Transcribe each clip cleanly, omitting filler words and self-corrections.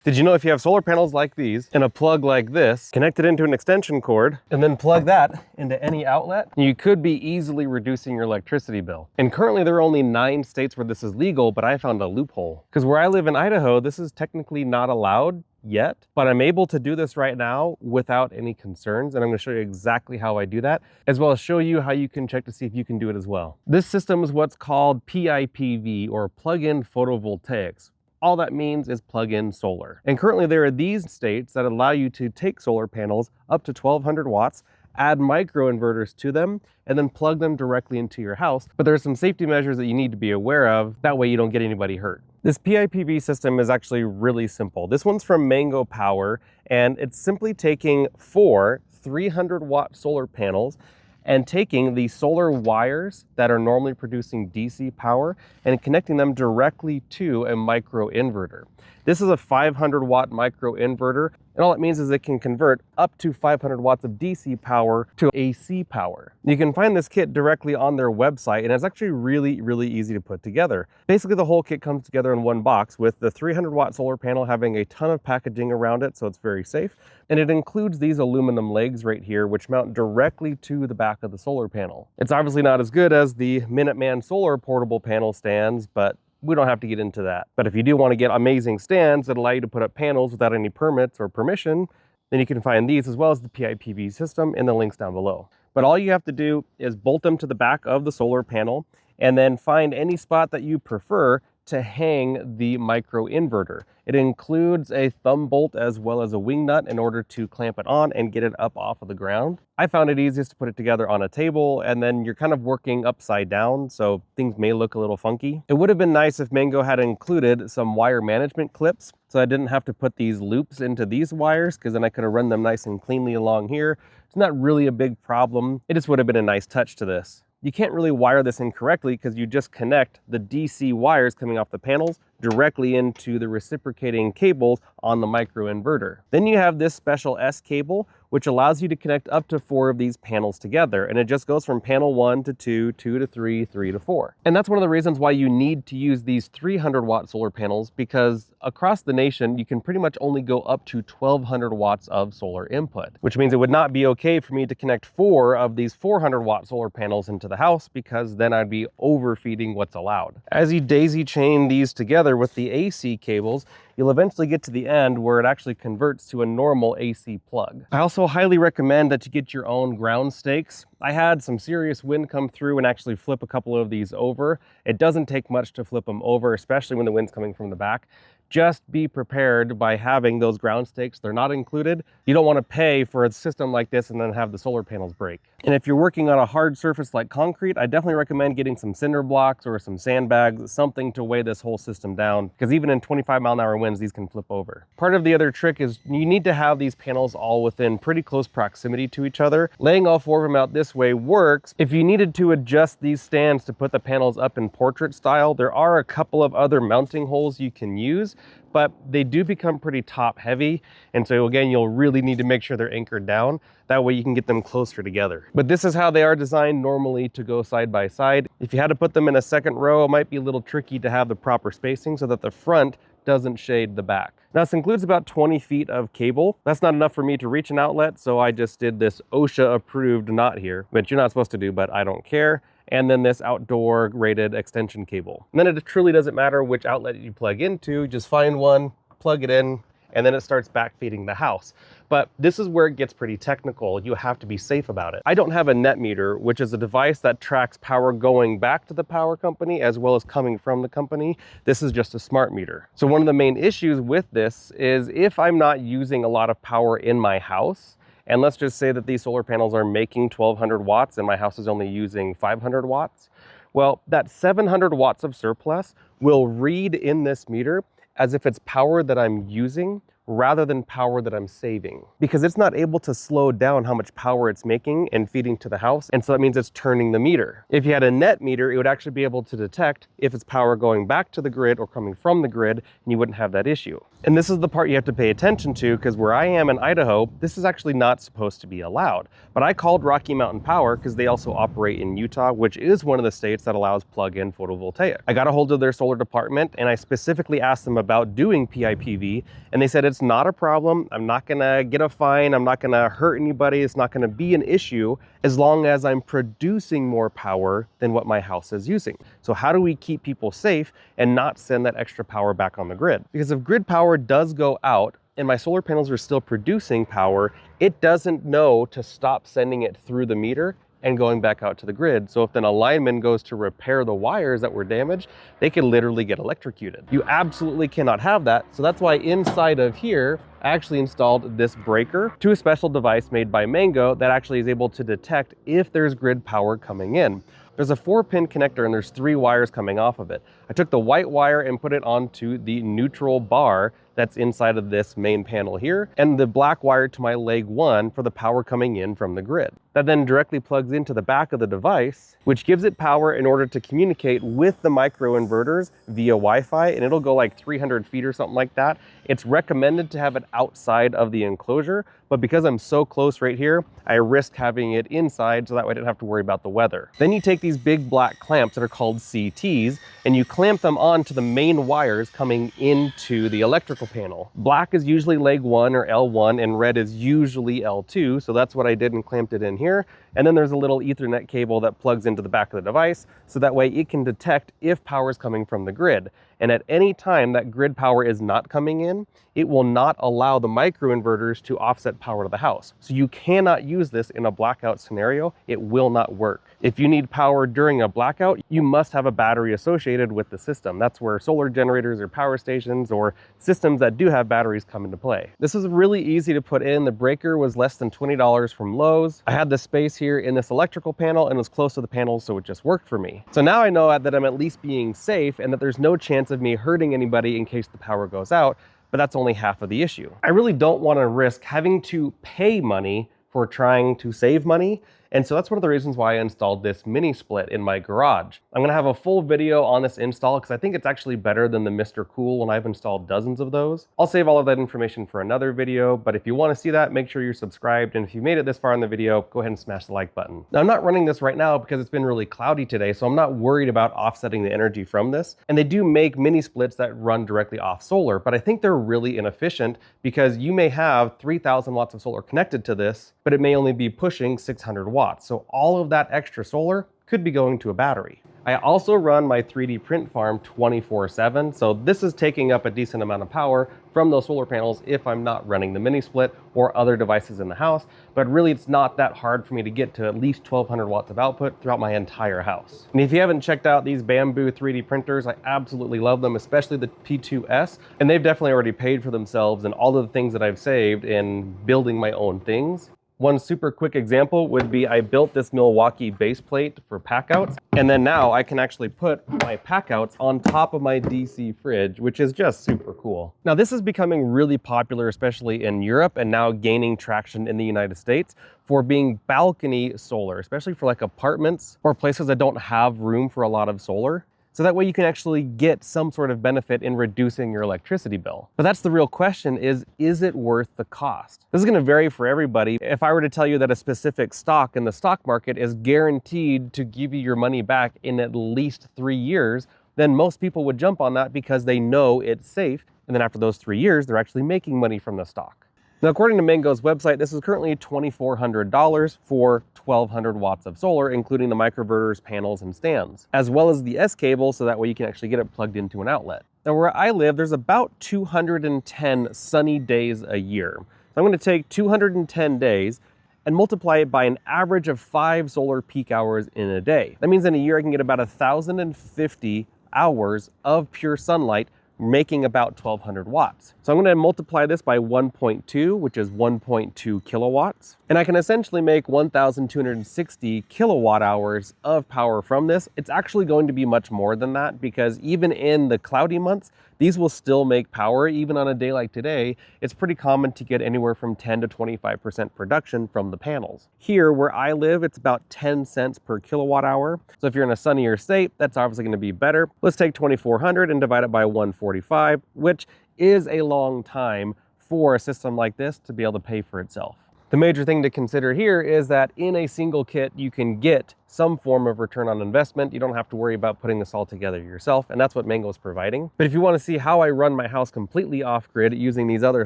Did you know if you have solar panels like these and a plug like this, connect it into an extension cord, and then plug that into any outlet, you could be easily reducing your electricity bill. And currently there are only 9 states where this is legal, but I found a loophole. Because where I live in Idaho, this is technically not allowed yet, but I'm able to do this right now without any concerns, and I'm going to show you exactly how I do that, as well as show you how you can check to see if you can do it as well. This system is what's called PIPV, or plug-in photovoltaics. All that means is plug-in solar. And currently there are these states that allow you to take solar panels up to 1200 watts, add microinverters to them, and then plug them directly into your house. But there are some safety measures that you need to be aware of. That way you don't get anybody hurt. This PIPV system is actually really simple. This one's from Mango Power, and it's simply taking 4 300-watt solar panels and taking the solar wires that are normally producing DC power and connecting them directly to a micro inverter. This is a 500-watt micro inverter, and all it means is it can convert up to 500 watts of DC power to AC power. You can find this kit directly on their website, and it's actually really easy to put together. Basically, the whole kit comes together in one box, with the 300-watt solar panel having a ton of packaging around it, so it's very safe. And it includes these aluminum legs right here, which mount directly to the back of the solar panel. It's obviously not as good as the Minuteman Solar portable panel stands, but we don't have to get into that. But if you do want to get amazing stands that allow you to put up panels without any permits or permission, then you can find these as well as the PIPV system in the links down below. But all you have to do is bolt them to the back of the solar panel and then find any spot that you prefer to hang the micro inverter. It includes a thumb bolt as well as a wing nut in order to clamp it on and get it up off of the ground. I found it easiest to put it together on a table, and then you're kind of working upside down, so things may look a little funky. It would have been nice if Mango had included some wire management clips, so I didn't have to put these loops into these wires, because then I could have run them nice and cleanly along here. It's not really a big problem. It just would have been a nice touch to this. You can't really wire this incorrectly because you just connect the DC wires coming off the panels directly into the reciprocating cables on the microinverter. Then you have this special S cable, which allows you to connect up to 4 of these panels together. And it just goes from panel 1 to 2, 2 to 3, 3 to 4. And that's one of the reasons why you need to use these 300-watt solar panels, because across the nation, you can pretty much only go up to 1200 watts of solar input, which means it would not be okay for me to connect 4 of these 400-watt solar panels into the house, because then I'd be overfeeding what's allowed. As you daisy chain these together with the AC cables, you'll eventually get to the end where it actually converts to a normal AC plug. I also highly recommend that you get your own ground stakes. I had some serious wind come through and actually flip a couple of these over. It doesn't take much to flip them over, especially when the wind's coming from the back. Just be prepared by having those ground stakes. They're not included. You don't want to pay for a system like this and then have the solar panels break. And if you're working on a hard surface like concrete, I definitely recommend getting some cinder blocks or some sandbags, something to weigh this whole system down, because even in 25-mile-an-hour winds, these can flip over. Part of the other trick is you need to have these panels all within pretty close proximity to each other. Laying all 4 of them out this way works. If you needed to adjust these stands to put the panels up in portrait style, there are a couple of other mounting holes you can use, but they do become pretty top heavy. And so again, you'll really need to make sure they're anchored down. That way you can get them closer together. But this is how they are designed normally to go side by side. If you had to put them in a second row, it might be a little tricky to have the proper spacing so that the front doesn't shade the back. Now, this includes about 20 feet of cable. That's not enough for me to reach an outlet, so I just did this OSHA approved knot here, which you're not supposed to do, but I don't care. And then this outdoor rated extension cable. And then it truly doesn't matter which outlet you plug into, just find one, plug it in, and then it starts backfeeding the house. But this is where it gets pretty technical. You have to be safe about it. I don't have a net meter, which is a device that tracks power going back to the power company as well as coming from the company. This is just a smart meter. So one of the main issues with this is if I'm not using a lot of power in my house, and let's just say that these solar panels are making 1200 watts and my house is only using 500 watts, well, that 700 watts of surplus will read in this meter as if it's power that I'm using rather than power that I'm saving, because it's not able to slow down how much power it's making and feeding to the house. And so that means it's turning the meter. If you had a net meter, it would actually be able to detect if it's power going back to the grid or coming from the grid, and you wouldn't have that issue. And this is the part you have to pay attention to, because where I am in Idaho, this is actually not supposed to be allowed. But I called Rocky Mountain Power because they also operate in Utah, which is one of the states that allows plug-in photovoltaic. I got a hold of their solar department and I specifically asked them about doing PIPV, and they said it's not a problem. I'm not gonna get a fine. I'm not gonna hurt anybody. It's not gonna be an issue as long as I'm producing more power than what my house is using. So how do we keep people safe and not send that extra power back on the grid? Because if grid power does go out and my solar panels are still producing power, it doesn't know to stop sending it through the meter and going back out to the grid. So if then a lineman goes to repair the wires that were damaged, they can literally get electrocuted. You absolutely cannot have that. So that's why inside of here, I actually installed this breaker to a special device made by Mango that actually is able to detect if there's grid power coming in. There's a 4-pin connector and there's 3 wires coming off of it. I took the white wire and put it onto the neutral bar that's inside of this main panel here, and the black wire to my leg 1 for the power coming in from the grid. That then directly plugs into the back of the device, which gives it power in order to communicate with the microinverters via Wi-Fi, and it'll go like 300 feet or something like that. It's recommended to have it outside of the enclosure, but because I'm so close right here, I risk having it inside so that way I didn't have to worry about the weather. Then you take these big black clamps that are called CTs, and you clamp them onto the main wires coming into the electrical panel. Black is usually leg 1 or L1, and red is usually L2, so that's what I did and clamped it in here. And then there's a little Ethernet cable that plugs into the back of the device, so that way it can detect if power is coming from the grid. And at any time that grid power is not coming in, it will not allow the microinverters to offset power to the house. So you cannot use this in a blackout scenario. It will not work. If you need power during a blackout, you must have a battery associated with the system. That's where solar generators or power stations or systems that do have batteries come into play. This was really easy to put in. The breaker was less than $20 from Lowe's. I had the space here in this electrical panel and was close to the panels, so it just worked for me. So now I know that I'm at least being safe and that there's no chance of me hurting anybody in case the power goes out, but that's only half of the issue. I really don't want to risk having to pay money for trying to save money. And so that's one of the reasons why I installed this mini split in my garage. I'm gonna have a full video on this install because I think it's actually better than the Mr. Cool, and I've installed dozens of those. I'll save all of that information for another video, but if you wanna see that, make sure you're subscribed. And if you made it this far in the video, go ahead and smash the like button. Now, I'm not running this right now because it's been really cloudy today, so I'm not worried about offsetting the energy from this. And they do make mini splits that run directly off solar, but I think they're really inefficient because you may have 3,000 watts of solar connected to this, but it may only be pushing 600 watts. So all of that extra solar could be going to a battery. I also run my 3D print farm 24/7, so this is taking up a decent amount of power from those solar panels if I'm not running the mini split or other devices in the house, but really it's not that hard for me to get to at least 1,200 watts of output throughout my entire house. And if you haven't checked out these Bamboo 3D printers, I absolutely love them, especially the P2S, and they've definitely already paid for themselves and all of the things that I've saved in building my own things. One super quick example would be I built this Milwaukee base plate for packouts, and then now I can actually put my packouts on top of my DC fridge, which is just super cool. Now this is becoming really popular, especially in Europe, and now gaining traction in the United States for being balcony solar, especially for like apartments or places that don't have room for a lot of solar. So that way you can actually get some sort of benefit in reducing your electricity bill. But that's the real question is it worth the cost? This is gonna vary for everybody. If I were to tell you that a specific stock in the stock market is guaranteed to give you your money back in at least 3 years, then most people would jump on that because they know it's safe. And then after those 3 years, they're actually making money from the stock. Now, according to Mango's website, this is currently $2,400 for 1,200 watts of solar, including the microinverters, panels, and stands, as well as the S cable, so that way you can actually get it plugged into an outlet. Now, where I live, there's about 210 sunny days a year. So I'm going to take 210 days and multiply it by an average of 5 solar peak hours in a day. That means in a year, I can get about 1,050 hours of pure sunlight, making about 1,200 watts. So I'm going to multiply this by 1.2, which is 1.2 kilowatts. And I can essentially make 1,260 kilowatt hours of power from this. It's actually going to be much more than that because even in the cloudy months, these will still make power. Even on a day like today, it's pretty common to get anywhere from 10 to 25% production from the panels. Here where I live, it's about 10 cents per kilowatt hour. So if you're in a sunnier state, that's obviously going to be better. Let's take 2,400 and divide it by 145, which is a long time for a system like this to be able to pay for itself. The major thing to consider here is that in a single kit, you can get some form of return on investment. You don't have to worry about putting this all together yourself, and that's what Mango is providing. But if you want to see how I run my house completely off-grid using these other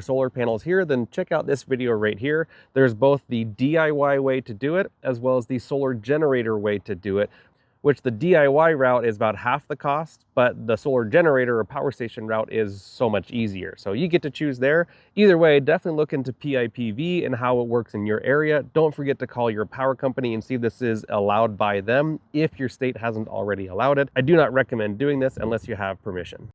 solar panels here, then check out this video right here. There's both the DIY way to do it, as well as the solar generator way to do it, which the DIY route is about half the cost, but the solar generator or power station route is so much easier. So you get to choose there. Either way, definitely look into PIPV and how it works in your area. Don't forget to call your power company and see if this is allowed by them if your state hasn't already allowed it. I do not recommend doing this unless you have permission.